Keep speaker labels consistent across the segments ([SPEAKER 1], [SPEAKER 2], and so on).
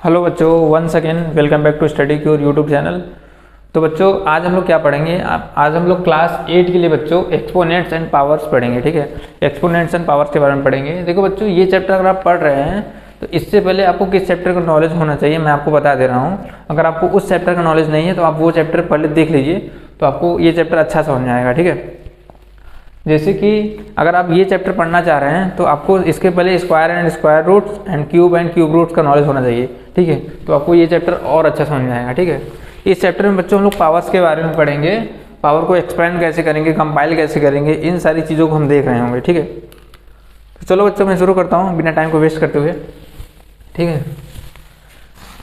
[SPEAKER 1] Hello बच्चों, once again welcome back to study cure YouTube channel. तो बच्चों आज हम लोग क्या पढ़ेंगे? आज हम लोग क्लास 8 के लिए बच्चों एक्सपोनेंट्स एंड पावर्स पढ़ेंगे। ठीक है, एक्सपोनेंट्स एंड पावर्स के बारे में पढ़ेंगे। देखो बच्चों, ये चैप्टर अगर आप पढ़ रहे हैं तो इससे पहले आपको किस चैप्टर का नॉलेज होना चाहिए मैं आपको बता दे रहा हूँ। अगर आपको उस चैप्टर का नॉलेज नहीं है तो आप वो चैप्टर पहले देख लीजिए, तो आपको ये चैप्टर अच्छा समझ में आएगा। ठीक है, जैसे कि अगर आप ये चैप्टर पढ़ना चाह रहे हैं तो आपको इसके पहले square and square roots and cube roots का नॉलेज होना चाहिए। ठीक है, तो आपको ये चैप्टर और अच्छा समझ में आएगा। ठीक है, इस चैप्टर में बच्चों हम लोग पावर्स के बारे में पढ़ेंगे, पावर को एक्सपेंड कैसे करेंगे, कंपाइल कैसे करेंगे, इन सारी चीज़ों को हम देख रहे होंगे। ठीक है, तो चलो बच्चों मैं शुरू करता हूँ बिना टाइम को वेस्ट करते हुए। ठीक है,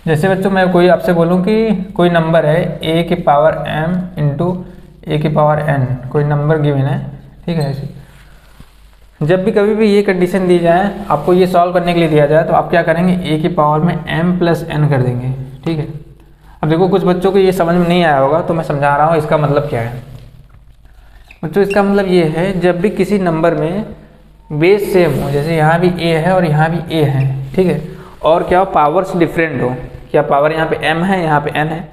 [SPEAKER 1] जैसे बच्चों मैं कोई आपसे बोलूँ कि कोई नंबर है a की पावर m इंटू a की पावर n, कोई नंबर गिवन है। ठीक है, जब भी कभी भी ये कंडीशन दी जाए, आपको ये सॉल्व करने के लिए दिया जाए, तो आप क्या करेंगे, a की पावर में m प्लस n कर देंगे। ठीक है, अब देखो कुछ बच्चों को ये समझ में नहीं आया होगा तो मैं समझा रहा हूँ इसका मतलब क्या है। बच्चों इसका मतलब ये है, जब भी किसी नंबर में बेस सेम हो, जैसे यहाँ भी a है और यहाँ भी a है, ठीक है, और क्या हो पावर्स डिफरेंट हो, क्या पावर यहाँ पे m है यहाँ पे n है,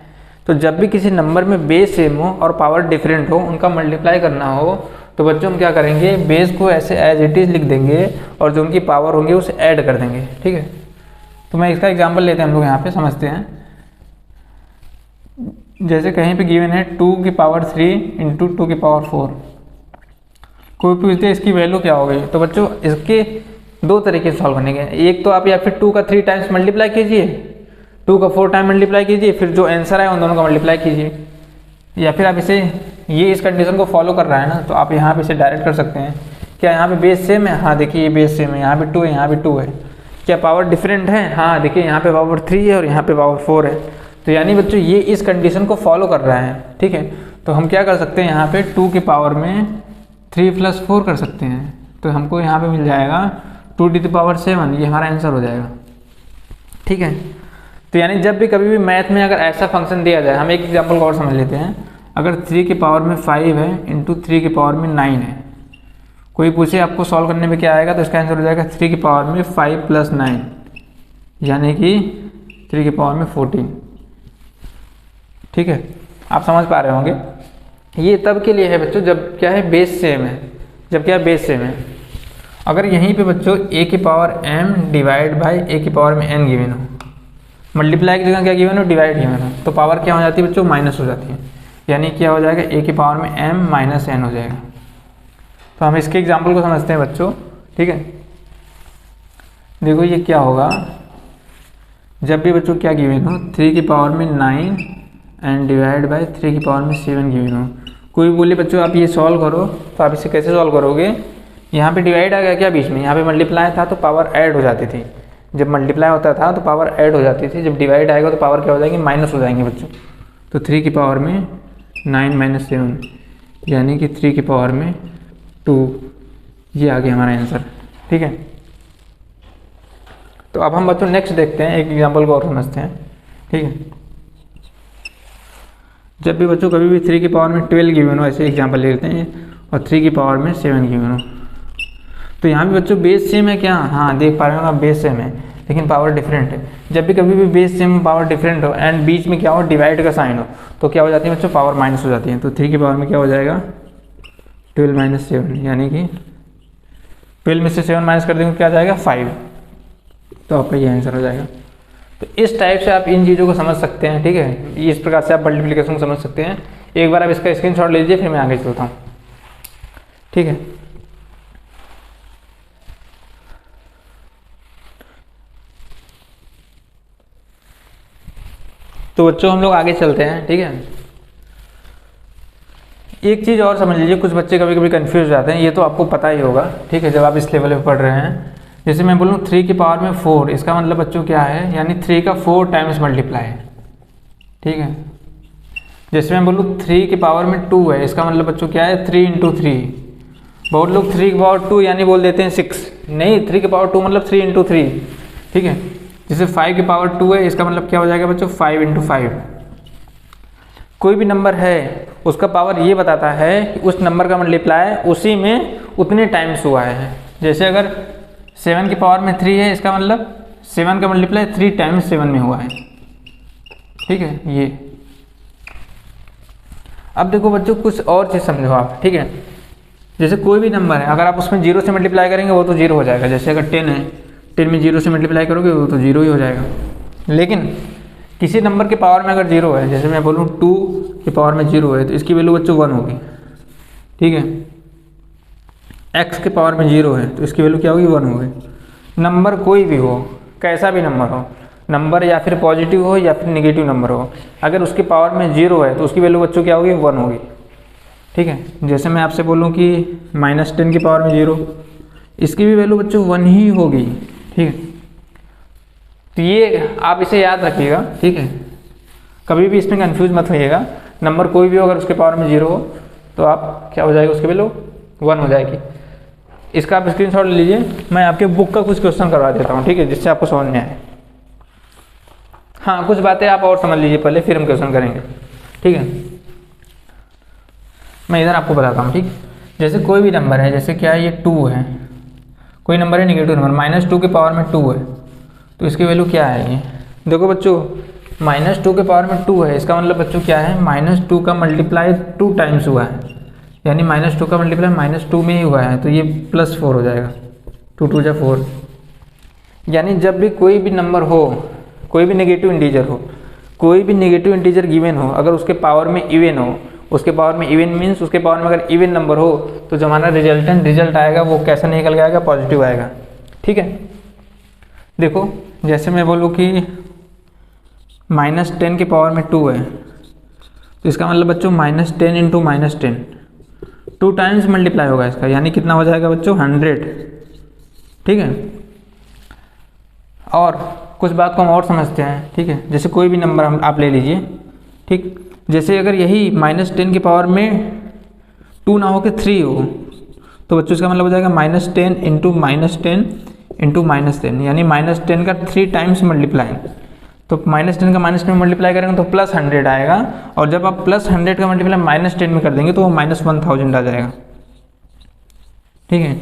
[SPEAKER 1] तो जब भी किसी नंबर में बेस सेम हो और पावर डिफरेंट हो, उनका मल्टीप्लाई करना हो, तो बच्चों हम क्या करेंगे, बेस को ऐसे एज इट इज़ लिख देंगे और जो उनकी पावर होंगी उसे ऐड कर देंगे। ठीक है, तो मैं इसका एग्जांपल लेते हैं, हम लोग यहाँ पे समझते हैं। जैसे कहीं पे गिवन है 2 की पावर 3 इंटू 2 की पावर 4, कोई पूछते हैं इसकी वैल्यू क्या हो गई, तो बच्चों इसके दो तरीके से सॉल्व करने के। एक तो आप या फिर 2 का 3 टाइम्स मल्टीप्लाई कीजिए, 2 का 4 टाइम मल्टीप्लाई कीजिए, फिर जो आंसर है उन दोनों का मल्टीप्लाई कीजिए, या फिर आप इसे ये इस कंडीशन को फॉलो कर रहा है ना, तो आप यहाँ पे इसे डायरेक्ट कर सकते हैं। क्या यहाँ पे बेस सेम है? हाँ देखिए ये बेस सेम है, यहाँ पे 2 है यहाँ पे 2 है। क्या पावर डिफरेंट है? हाँ देखिए यहाँ पे पावर 3 है और यहाँ पे पावर 4 है। तो यानी बच्चों ये इस कंडीशन को फॉलो कर रहा है। ठीक है, तो हम क्या कर सकते हैं, यहाँ पे 2 की पावर में 3 प्लस 4 कर सकते हैं, तो हमको यहाँ पे मिल जाएगा 2 टू द पावर 7, ये हमारा आंसर हो जाएगा। ठीक है, तो यानी जब भी कभी भी मैथ में अगर ऐसा फंक्शन दिया जाए, हम एक एग्जांपल और समझ लेते हैं। अगर 3 की पावर में 5 है इंटू 3 की पावर में 9 है, कोई पूछे आपको सॉल्व करने में क्या आएगा, तो इसका आंसर हो जाएगा 3 की पावर में 5 प्लस 9, यानी कि 3 की पावर में 14। ठीक है, आप समझ पा रहे होंगे। ये तब के लिए है बच्चों जब क्या है, बेस सेम है, जब क्या बेस सेम है। अगर यहीं पे बच्चों a की power m divide by a की पावर में n गिवन हो, मल्टीप्लाई की जगह क्या गिवन हो, डिवाइड गिवन हो, तो पावर क्या हो जाती है बच्चों, माइनस हो जाती है, यानी क्या हो जाएगा, a की पावर में m माइनस n हो जाएगा। तो हम इसके एग्जाम्पल को समझते हैं बच्चों। ठीक है, देखो ये क्या होगा, जब भी बच्चों क्या गिवन हो, 3 की पावर में 9 एंड डिवाइड बाई 3 की पावर में 7 गिवन हो। कोई बोले बच्चों आप ये सॉल्व करो, तो आप इसे कैसे सॉल्व करोगे, यहाँ पे डिवाइड आ गया क्या बीच में, यहाँ पे मल्टीप्लाई था तो पावर ऐड हो जाती थी, जब मल्टीप्लाई होता था तो पावर ऐड हो जाती थी, जब डिवाइड आएगा तो पावर क्या हो जाएगी, माइनस हो जाएंगे बच्चों। तो 3 की पावर में 9 माइनस 7, यानी कि 3 की पावर में 2, ये आ गया हमारा आंसर। ठीक है, तो अब हम बच्चों नेक्स्ट देखते हैं, एक एग्जांपल को और समझते हैं। ठीक है, जब भी बच्चों कभी भी 3 की पावर में 12 गिवन हो, ऐसे एग्जांपल ले लेते हैं, और 3 की पावर में 7 गिवन हो, तो यहाँ भी बच्चों बेस सेम है क्या, हाँ देख पा रहे हो ना, बेस सेम है लेकिन पावर डिफरेंट है। जब भी कभी भी बेस सेम पावर डिफरेंट हो एंड बीच में क्या हो, डिवाइड का साइन हो, तो क्या हो जाती है बच्चों, पावर माइनस हो जाती है। तो 3 की पावर में क्या हो जाएगा, 12 माइनस 7, यानी कि 12 में से 7 माइनस कर देंगे क्या आ जाएगा, 5, तो आपका ये आंसर हो जाएगा। तो इस टाइप से आप इन चीज़ों को समझ सकते हैं। ठीक है, इस प्रकार से आप मल्टीप्लिकेशन को समझ सकते हैं। एक बार आप इसका स्क्रीनशॉट ले लीजिए, फिर मैं आगे चलता हूँ। ठीक है, तो बच्चों हम लोग आगे चलते हैं। ठीक है, एक चीज़ और समझ लीजिए, कुछ बच्चे कभी कभी कंफ्यूज हो जाते हैं, ये तो आपको पता ही होगा। ठीक है, जब आप इस लेवल पे पढ़ रहे हैं, जैसे मैं बोलूँ 3 की पावर में 4, इसका मतलब बच्चों क्या है, यानी 3 का 4 टाइम्स मल्टीप्लाई है। ठीक है, जैसे मैं बोलूँ 3 की पावर में 2 है, इसका मतलब बच्चों क्या है, 3 इंटू 3। बहुत लोग 3 की पावर 2 यानी बोल देते हैं 6, नहीं 3 की पावर 2 मतलब 3 इंटू 3। ठीक है, जैसे 5 की पावर 2 है, इसका मतलब क्या हो जाएगा बच्चों, 5 इंटू 5। कोई भी नंबर है उसका पावर ये बताता है कि उस नंबर का मल्टीप्लाई उसी में उतने टाइम्स हुआ है। जैसे अगर 7 की पावर में 3 है, इसका मतलब 7 का मल्टीप्लाई 3 टाइम्स 7 में हुआ है, ठीक है ये। अब देखो बच्चों कुछ और चीज़ समझो आप, ठीक है। जैसे कोई भी नंबर है, अगर आप उसमें 0 से मल्टीप्लाई करेंगे वो तो 0 हो जाएगा। जैसे अगर 10 है, 10 में 0 से मल्टीप्लाई करोगे वो तो 0 ही हो जाएगा। लेकिन किसी नंबर के पावर में अगर 0 है, जैसे मैं बोलूँ 2 के पावर में 0 है, तो इसकी वैल्यू बच्चों 1 होगी, ठीक है। x के पावर में 0 है तो इसकी वैल्यू क्या होगी, 1 होगी। नंबर कोई भी हो, कैसा भी नंबर हो, नंबर या फिर पॉजिटिव हो या फिर नेगेटिव नंबर हो, अगर उसके पावर में 0 है तो उसकी वैल्यू बच्चों क्या होगी, 1 होगी, ठीक है। जैसे मैं आपसे बोलूँ कि -10 की पावर में 0, इसकी भी वैल्यू बच्चों 1 ही होगी, ठीक है। तो ये आप इसे याद रखिएगा, ठीक है। कभी भी इसमें कंफ्यूज मत होइएगा। नंबर कोई भी हो अगर उसके पावर में 0 हो तो आप क्या हो जाएगा, उसकी वैल्यू 1 हो जाएगी। इसका आप स्क्रीनशॉट ले लीजिए, मैं आपके बुक का कुछ क्वेश्चन करवा देता हूँ, ठीक है, जिससे आपको समझ में आए। हाँ कुछ बातें आप और समझ लीजिए पहले, फिर हम क्वेश्चन करेंगे, ठीक है। मैं इधर आपको बताता हूँ, ठीक। जैसे कोई भी नंबर है, जैसे क्या है ये 2 है, कोई नंबर है नेगेटिव नंबर, -2 के पावर में 2 है, तो इसकी वैल्यू क्या है ये। देखो बच्चों -2 के पावर में 2 है, इसका मतलब बच्चों क्या है, -2 का मल्टीप्लाई 2 टाइम्स हुआ है, यानी -2 का मल्टीप्लाई -2 में ही हुआ है, तो ये +4 हो जाएगा, 2 2 जा 4। यानी जब भी कोई भी नंबर हो, कोई भी नेगेटिव इंटीजर हो, कोई भी नेगेटिव इंटीजर गिवन हो, अगर उसके पावर में इवन हो, उसके पावर में इवन मीन्स उसके पावर में अगर इवन नंबर हो, तो जो हमारा रिजल्ट आएगा वो कैसा निकल के आएगा, पॉजिटिव आएगा, ठीक है। देखो जैसे मैं बोलूँ कि -10 के पावर में 2 है, तो इसका मतलब बच्चों -10 इंटू -10, 2 टाइम्स मल्टीप्लाई होगा इसका, यानी कितना हो जाएगा बच्चों, 100, ठीक है। और कुछ बात को हम और समझते हैं, ठीक है। जैसे कोई भी नंबर हम आप ले लीजिए, ठीक। जैसे अगर यही -10 की पावर में 2 ना हो के 3 हो, तो बच्चों इसका मतलब हो जाएगा -10 इंटू -10 इंटू -10, यानी -10 का 3 टाइम्स मल्टीप्लाई। तो -10 का -10 में मल्टीप्लाई करेंगे तो +100 आएगा, और जब आप +100 का मल्टीप्लाई -10 में कर देंगे तो वो -1000 आ जाएगा, ठीक है।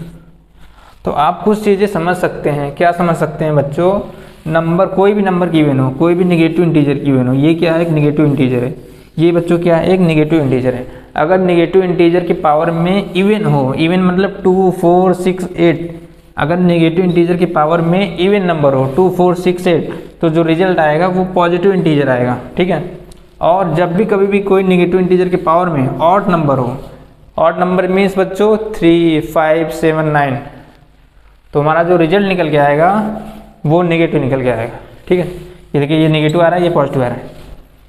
[SPEAKER 1] तो आप कुछ चीज़ें समझ सकते हैं, क्या समझ सकते हैं बच्चों, नंबर कोई भी नंबर गिवन हो, कोई भी नेगेटिव इंटीजर गिवन हो, ये क्या है, एक नेगेटिव इंटीजर है, ये बच्चों क्या है, एक नेगेटिव इंटीजर है। अगर नेगेटिव इंटीजर की पावर में इवन हो, इवन मतलब 2 4 6 8, अगर नेगेटिव इंटीजर की पावर में इवन नंबर हो 2 4 6 8, तो जो रिजल्ट आएगा वो पॉजिटिव इंटीजर आएगा, ठीक है। और जब भी कभी भी कोई नेगेटिव इंटीजर की पावर में ऑड नंबर हो, ऑड नंबर मीन्स बच्चों 3 5 7 9, तो हमारा जो रिजल्ट निकल के आएगा वो नेगेटिव निकल के आएगा, ठीक है। ये देखिए ये नेगेटिव आ रहा है, ये पॉजिटिव आ रहा है।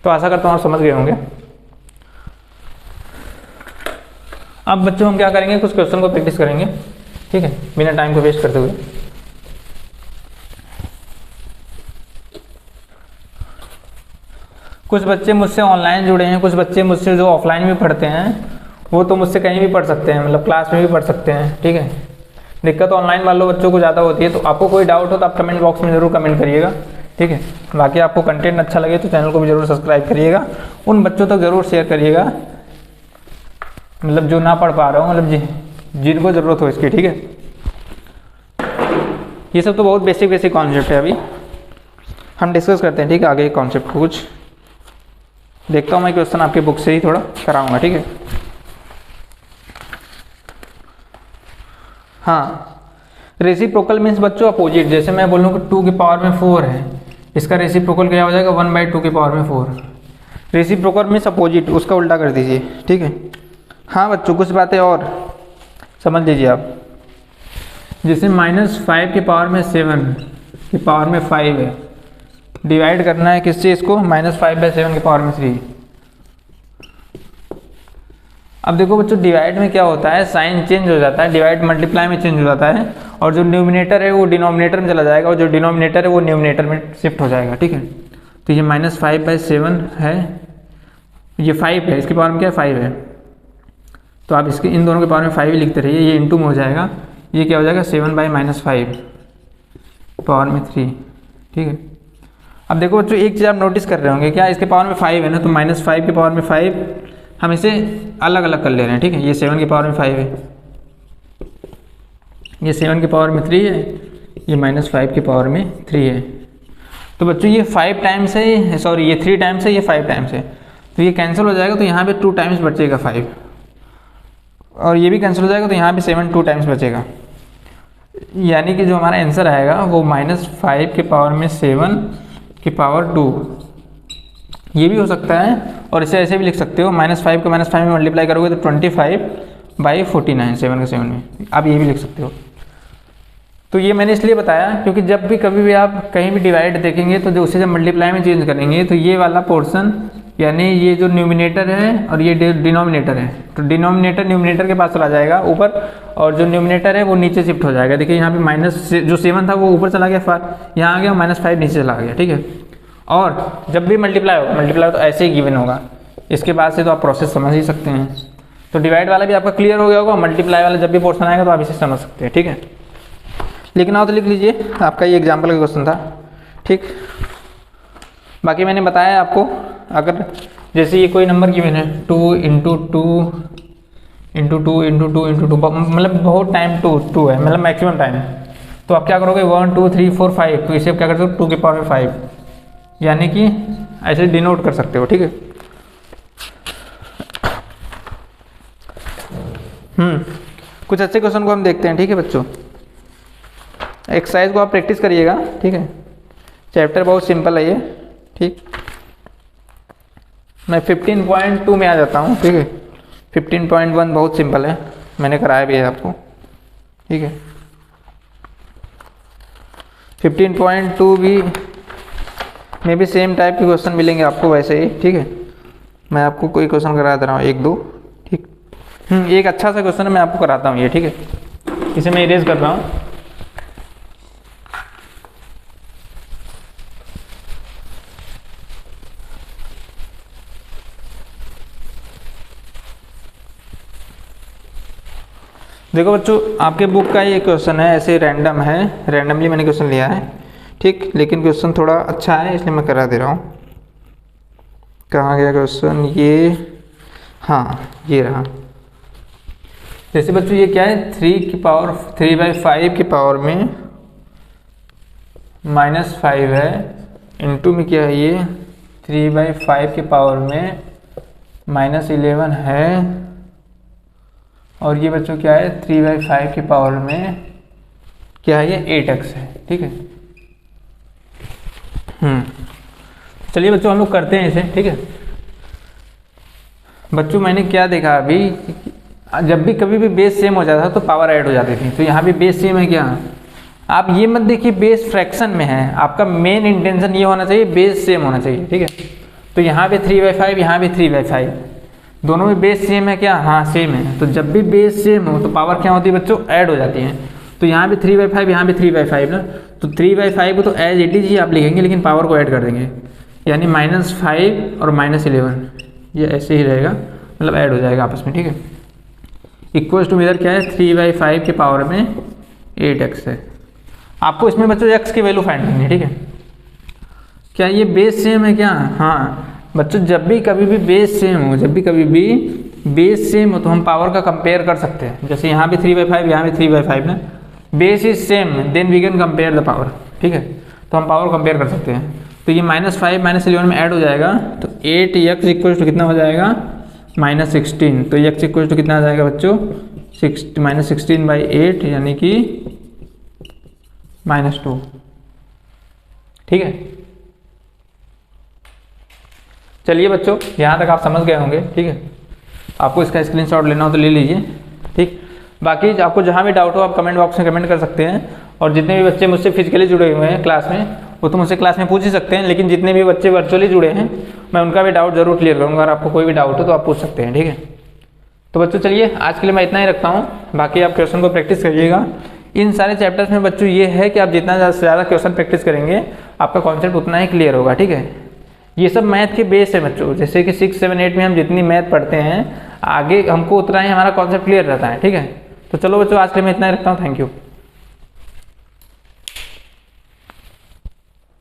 [SPEAKER 1] तो आशा करता हूँ आप समझ गए होंगे। अब बच्चों हम क्या करेंगे, कुछ क्वेश्चन को प्रैक्टिस करेंगे, ठीक है, बिना टाइम को वेस्ट करते हुए। कुछ बच्चे मुझसे ऑनलाइन जुड़े हैं, कुछ बच्चे मुझसे जो ऑफलाइन भी पढ़ते हैं, वो तो मुझसे कहीं भी पढ़ सकते हैं, मतलब क्लास में भी पढ़ सकते हैं, ठीक है। दिक्कत ऑनलाइन वालों बच्चों को ज़्यादा होती है, तो आपको कोई डाउट हो तो आप कमेंट बॉक्स में ज़रूर कमेंट करिएगा, ठीक है। बाकी आपको कंटेंट अच्छा लगे तो चैनल को भी ज़रूर सब्सक्राइब करिएगा, उन बच्चों तक ज़रूर शेयर करिएगा, मतलब जो ना पढ़ पा रहे हो, मतलब जिनको ज़रूरत हो इसकी, ठीक है। ये सब तो बहुत बेसिक कॉन्सेप्ट है, अभी हम डिस्कस करते हैं, ठीक है, आगे कॉन्सेप्ट को कुछ देखता हूँ मैं क्वेश्चन आपके बुक से ही थोड़ा कराऊंगा, ठीक है। हाँ, रेसिप्रोकल मीन्स बच्चों अपोजिट। जैसे मैं बोलूँ कि 2 की पावर में 4 है, इसका रेसिप्रोकल क्या हो जाएगा, 1/2 की पावर में 4। रेसिप्रोकल मीन्स अपोजिट, उसका उल्टा कर दीजिए, ठीक है। हाँ बच्चों कुछ बातें और समझ लीजिए आप। जैसे -5 की पावर में 7 की पावर में 5 है, डिवाइड करना है किससे इसको, -5/7 की पावर में 3। अब देखो बच्चों डिवाइड में क्या होता है, साइन चेंज हो जाता है, डिवाइड मल्टीप्लाई में चेंज हो जाता है, और जो न्यूमिनेटर है वो डिनोमिनेटर में चला जाएगा, और जो डिनोमिनेटर है वो न्यूमिनेटर में शिफ्ट हो जाएगा, ठीक है। तो ये -5/7 है, ये 5 है, इसकी पावर में क्या है, 5 है, तो आप इसके इन दोनों के पावर में 5 ही लिखते रहिए, ये इंटू में हो जाएगा, ये क्या हो जाएगा 7/-5 पावर में 3, ठीक है। अब देखो बच्चों एक चीज़ आप नोटिस कर रहे होंगे, क्या इसके पावर में 5 है ना, तो -5 की पावर में 5 हम इसे अलग अलग कर ले रहे हैं, ठीक है। ये 7 की पावर में 5 है, ये 7 की पावर में 3 है, ये -5 की पावर में 3 है। तो बच्चों ये 5 टाइम्स है, सॉरी ये 3 टाइम्स है, ये 5 टाइम्स है, तो ये कैंसिल हो जाएगा, तो यहाँ पे 2 टाइम्स बचेगा 5, और ये भी कैंसिल हो जाएगा, तो यहाँ पे 7 2 टाइम्स बचेगा। यानी कि जो हमारा आंसर आएगा वो -5 के पावर में 7 की पावर 2। ये भी हो सकता है, और इसे ऐसे भी लिख सकते हो, -5 को -5 में मल्टीप्लाई करोगे तो 25/49, 7 के 7 में, आप ये भी लिख सकते हो। तो ये मैंने इसलिए बताया क्योंकि जब भी कभी भी आप कहीं भी डिवाइड देखेंगे तो जो उसे जब मल्टीप्लाई में चेंज करेंगे तो ये वाला पोर्शन, यानी ये जो न्यूमिनेटर है और ये डिनोमिनेटर है, तो डिनोमिनेटर न्यूमिनेटर के पास चला जाएगा ऊपर, और जो न्यूमिनेटर है वो नीचे शिफ्ट हो जाएगा। देखिए यहाँ पे माइनस जो 7 था वो ऊपर चला गया, यहाँ आ गया -5 नीचे चला गया, ठीक है। और जब भी मल्टीप्लाई तो ऐसे ही गिवन होगा, इसके बाद से तो आप प्रोसेस समझ ही सकते हैं। तो डिवाइड वाला भी आपका क्लियर हो गया होगा, मल्टीप्लाई वाला जब भी पोर्शन आएगा तो आप इसे समझ सकते हैं, ठीक है। लिखना हो तो लिख लीजिए, आपका ये एग्जाम्पल का क्वेश्चन था, ठीक। बाकी मैंने बताया आपको, अगर जैसे ये कोई नंबर गिवन है 2 × 2 × 2 × 2 × 2, मतलब बहुत टाइम 2 है, मतलब मैक्सिमम टाइम, तो आप क्या करोगे 1 2 3 4 5, तो इसे आप क्या करते हो 2 की पावर में 5, यानी कि ऐसे डिनोट कर सकते हो, ठीक है। कुछ अच्छे क्वेश्चन को हम देखते हैं, ठीक है बच्चों। एक्सरसाइज को आप प्रैक्टिस करिएगा, ठीक है। चैप्टर बहुत सिंपल है ये, ठीक। मैं 15.2 में आ जाता हूँ, ठीक है। 15.1 बहुत सिंपल है, मैंने कराया भी है आपको, ठीक है। 15.2 भी में भी सेम टाइप के क्वेश्चन मिलेंगे आपको वैसे ही, ठीक है। मैं आपको कोई क्वेश्चन करा दे रहा हूँ 1 2, ठीक। एक अच्छा सा क्वेश्चन मैं आपको कराता हूँ ये, ठीक है। इसे मैं इरेज कर रहा हूँ। देखो बच्चों, आपके बुक का ये क्वेश्चन है, ऐसे रैंडम है, रैंडमली मैंने क्वेश्चन लिया है, ठीक। लेकिन क्वेश्चन थोड़ा अच्छा है इसलिए मैं करा दे रहा हूँ। कहाँ गया क्वेश्चन ये, हाँ ये रहा। जैसे बच्चों ये क्या है, 3/5 की पावर में -5 है, इनटू में क्या है ये 3/5 की पावर में -11 है, और ये बच्चों क्या है 3/5 की पावर में क्या है ये 8x है, ठीक है। चलिए बच्चों हम लोग करते हैं इसे, ठीक है। बच्चों मैंने क्या देखा अभी, जब भी कभी भी बेस सेम हो जाता तो पावर ऐड हो जाती थी, तो यहाँ भी बेस सेम है क्या, आप ये मत देखिए बेस फ्रैक्शन में है, आपका मेन इंटेंशन ये होना चाहिए बेस सेम होना चाहिए, ठीक है। तो यहाँ पे 3/5, यहाँ भी 3/5, दोनों में बेस सेम है क्या, हाँ सेम है। तो जब भी बेस सेम हो तो पावर क्या होती है बच्चों, ऐड हो जाती है। तो यहाँ भी 3/5, यहाँ भी 3/5 ना, तो 3/5 को तो एज इट इज ही आप लिखेंगे, लेकिन पावर को ऐड कर देंगे, यानी -5 और -11 ये ऐसे ही रहेगा, मतलब ऐड हो जाएगा आपस में, ठीक है। इक्वल्स टू इधर क्या है 3/5 के पावर में 8x है। आपको इसमें बच्चों x की वैल्यू फाइंड करनी है, ठीक है। क्या ये बेस सेम है क्या, हाँ बच्चों जब भी कभी भी बेस सेम हो, जब भी कभी भी बेस सेम हो तो हम पावर का कंपेयर कर सकते हैं। जैसे यहाँ भी 3/5, यहाँ भी 3/5 ना, base is same then we can compare the power, ठीक है। तो हम पावर कंपेयर कर सकते हैं। तो ये -5 -11 में ऐड हो जाएगा, तो 8x इक्वल टू कितना हो जाएगा -16। तो x इक्वल टू कितना आ जाएगा बच्चों -16/8, यानी कि -2, ठीक है। चलिए बच्चों यहाँ तक आप समझ गए होंगे, ठीक है। आपको इसका स्क्रीनशॉट लेना हो तो ले लीजिए, ठीक। बाकी आपको जहाँ भी डाउट हो आप कमेंट बॉक्स में कमेंट कर सकते हैं, और जितने भी बच्चे मुझसे फिजिकली जुड़े हुए हैं क्लास में वो तो मुझसे क्लास में पूछ ही सकते हैं, लेकिन जितने भी बच्चे वर्चुअली जुड़े हैं मैं उनका भी डाउट जरूर क्लियर करूँगा। अगर आपको कोई भी डाउट हो तो आप पूछ सकते हैं, ठीक है। तो बच्चों चलिए आज के लिए मैं इतना ही रखता हूँ, बाकी आप क्वेश्चन को प्रैक्टिस करिएगा। इन सारे चैप्टर्स में बच्चों ये है कि आप जितना ज़्यादा से ज़्यादा क्वेश्चन प्रैक्टिस करेंगे आपका कॉन्सेप्ट उतना ही क्लियर होगा, ठीक है। ये सब मैथ के बेस है बच्चों, जैसे कि 6 7 8 में हम जितनी मैथ पढ़ते हैं आगे हमको उतना ही हमारा कॉन्सेप्ट क्लियर रहता है, ठीक है। तो चलो बच्चों आज के लिए मैं इतना ही रखता हूँ, थैंक यू।